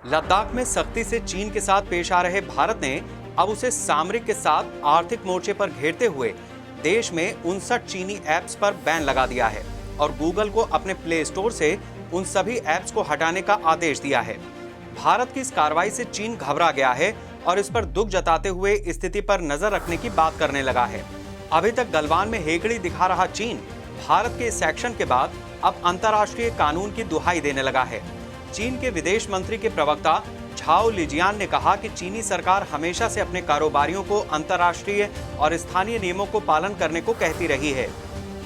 लद्दाख में सख्ती से चीन के साथ पेश आ रहे भारत ने अब उसे सामरिक के साथ आर्थिक मोर्चे पर घेरते हुए देश में 59 चीनी ऐप्स पर बैन लगा दिया है और गूगल को अपने प्ले स्टोर से उन सभी ऐप्स को हटाने का आदेश दिया है। भारत की इस कार्रवाई से चीन घबरा गया है और इस पर दुख जताते हुए स्थिति पर नजर रखने की बात करने लगा है। अभी तक गलवान में हेकड़ी दिखा रहा चीन भारत के इस एक्शन के बाद अब अंतर्राष्ट्रीय कानून की दुहाई देने लगा है। चीन के विदेश मंत्री के प्रवक्ता झाओ लिजियान ने कहा कि चीनी सरकार हमेशा से अपने कारोबारियों को अंतर्राष्ट्रीय और स्थानीय नियमों को पालन करने को कहती रही है।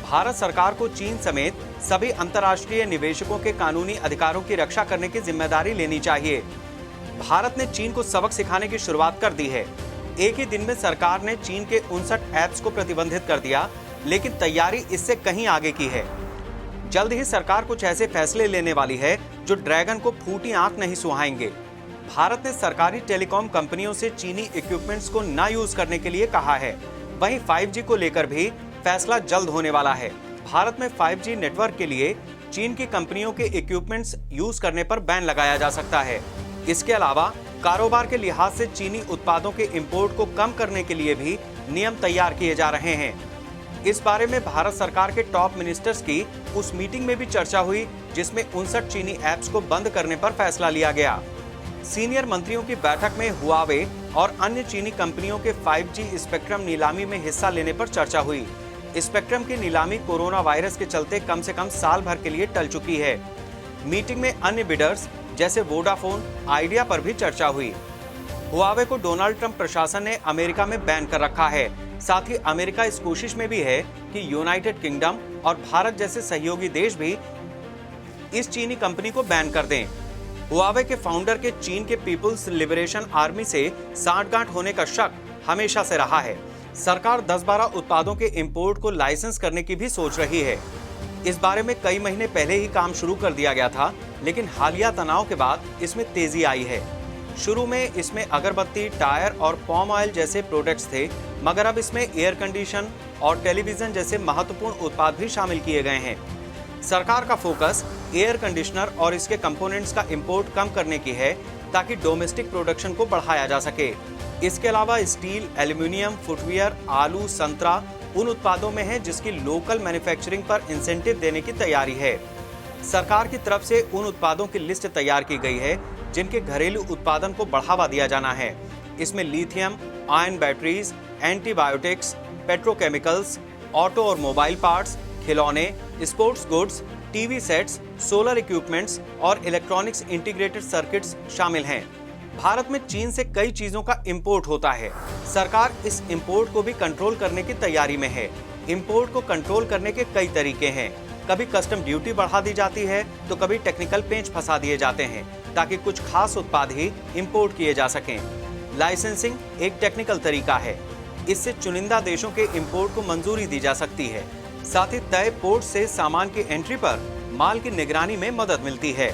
भारत सरकार को चीन समेत सभी अंतर्राष्ट्रीय निवेशकों के कानूनी अधिकारों की रक्षा करने की जिम्मेदारी लेनी चाहिए। भारत ने चीन को सबक सिखाने की शुरुआत कर दी है। एक ही दिन में सरकार ने चीन के 59 ऐप्स को प्रतिबंधित कर दिया, लेकिन तैयारी इससे कहीं आगे की है। जल्द ही सरकार कुछ ऐसे फैसले लेने वाली है जो ड्रैगन को फूटी आंख नहीं सुहाएंगे। भारत ने सरकारी टेलीकॉम कंपनियों से चीनी इक्विपमेंट्स को ना यूज करने के लिए कहा है। वहीं 5G को लेकर भी फैसला जल्द होने वाला है। भारत में 5G नेटवर्क के लिए चीन की कंपनियों के इक्विपमेंट्स यूज करने पर बैन लगाया जा सकता है। इसके अलावा कारोबार के लिहाज से चीनी उत्पादों के इंपोर्ट को कम करने के लिए भी नियम तैयार किए जा रहे हैं। इस बारे में भारत सरकार के टॉप मिनिस्टर्स की उस मीटिंग में भी चर्चा हुई जिसमें 59 चीनी ऐप्स को बंद करने पर फैसला लिया गया। सीनियर मंत्रियों की बैठक में हुआवे और अन्य चीनी कंपनियों के 5G स्पेक्ट्रम नीलामी में हिस्सा लेने पर चर्चा हुई। स्पेक्ट्रम की नीलामी कोरोना वायरस के चलते कम से कम साल भर के लिए टल चुकी है। मीटिंग में अन्य बिडर्स जैसे वोडाफोन, आइडिया पर भी चर्चा हुई। हुआवे को डोनाल्ड ट्रंप प्रशासन ने अमेरिका में बैन कर रखा है। साथ ही अमेरिका इस कोशिश में भी है कि यूनाइटेड किंगडम और भारत जैसे सहयोगी देश भी इस चीनी कंपनी को बैन कर दें। हुआवे के फाउंडर के चीन के पीपुल्स लिबरेशन आर्मी से सांठगांठ होने का शक हमेशा से रहा है। सरकार 10-12 उत्पादों के इंपोर्ट को लाइसेंस करने की भी सोच रही है। इस बारे में कई महीने पहले ही काम शुरू कर दिया गया था, लेकिन हालिया तनाव के बाद इसमें तेजी आई है। शुरू में इसमें अगरबत्ती, टायर और पॉम ऑयल जैसे प्रोडक्ट्स थे, मगर अब इसमें एयर कंडीशन और टेलीविजन जैसे महत्वपूर्ण उत्पाद भी शामिल किए गए हैं। सरकार का फोकस एयर कंडीशनर और इसके कंपोनेंट्स का इंपोर्ट कम करने की है ताकि डोमेस्टिक प्रोडक्शन को बढ़ाया जा सके। इसके अलावा स्टील, एल्यूमिनियम, फुटवियर, आलू, संतरा उन उत्पादों में है जिसकी लोकल मैन्युफैक्चरिंग पर इंसेंटिव देने की तैयारी है। सरकार की तरफ से उन उत्पादों की लिस्ट तैयार की गई है जिनके घरेलू उत्पादन को बढ़ावा दिया जाना है। इसमें lithium ion batteries, antibiotics, petrochemicals, auto और मोबाइल पार्ट्स, खिलौने, sports goods, TV sets, solar equipments और इलेक्ट्रॉनिक्स इंटीग्रेटेड सर्किट्स शामिल हैं। भारत में चीन से कई चीजों का इंपोर्ट होता है। सरकार इस इंपोर्ट को भी कंट्रोल करने की तैयारी में है। इंपोर्ट को कंट्रोल करने के कई तरीके हैं। कभी कस्टम ड्यूटी बढ़ा दी जाती है तो कभी टेक्निकल पेंच फंसा दिए जाते हैं ताकि कुछ खास उत्पाद ही इंपोर्ट किए जा सकें। लाइसेंसिंग एक टेक्निकल तरीका है। इससे चुनिंदा देशों के इंपोर्ट को मंजूरी दी जा सकती है। साथ ही तय पोर्ट से सामान की एंट्री पर माल की निगरानी में मदद मिलती है।